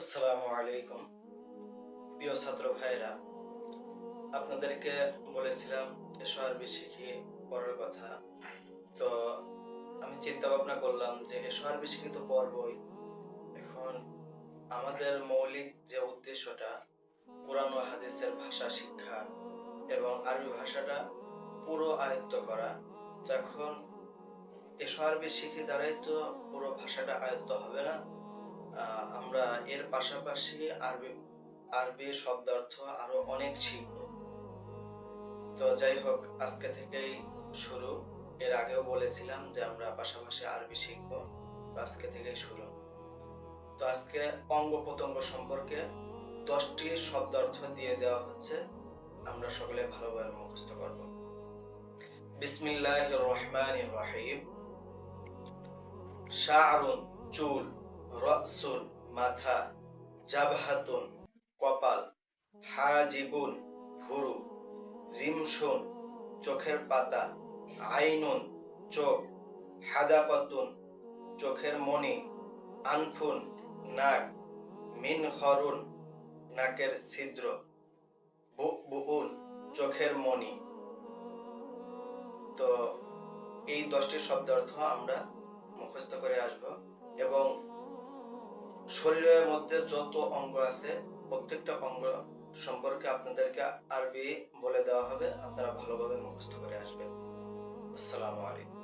আসসালামু আলাইকুম। প্রিয় ছাত্র ভাইরা, আপনাদেরকে বলেছিলাম এসো আরবি শিখি পড়ার কথা। তো আমি চিন্তা ভাবনা করলাম যে এসো আরবি শিখি তো পড়বই। এখন আমাদের মৌলিক যে উদ্দেশ্যটা কোরআন ও হাদিসের ভাষা শিক্ষা এবং আরবি ভাষাটা পুরো আয়ত্ত করা। তো এখন এসো আরবি শিখি দ্বারাই তো পুরো ভাষাটা আয়ত্ত হবে না। আমরা এর পাশাপাশি আরবি আরবি শব্দার্থ আরো অনেক শিখব। তো যাই হোক, আজকে থেকেই শুরু। এর আগেও বলেছিলাম যে আমরা পাশাপাশি আরবি শিখব, তো আজকে থেকেই শুরু। তো আজকে অঙ্গ প্রত্যঙ্গ সম্পর্কে 10টি শব্দার্থ দিয়ে দেওয়া হচ্ছে, আমরা সকলে ভালোভাবে মুখস্থ করব। বিসমিল্লাহির রহমানির রহিম। শাআরুন চুল, রাসুন মাথা, জাবহাতুন কপাল, হাজিবুন ভুরু, রিমসুন চোখের পাতা, আইনুন চোখ, হাদাকাতুন চোখের মণি, আনফুন নাক, মিনখরুন নাকের ছিদ্র, বুবুন চোখের মণি। তো এই 10টি শব্দার্থ আমরা মুখস্থ করে আসব এবং শরীরের মধ্যে যত অঙ্গ আছে প্রত্যেকটা অঙ্গ সম্পর্কে আপনাদেরকে আরবি বলে দেওয়া হবে, আপনারা ভালোভাবে মুখস্থ করে আসবেন। আসসালামু আলাইকুম।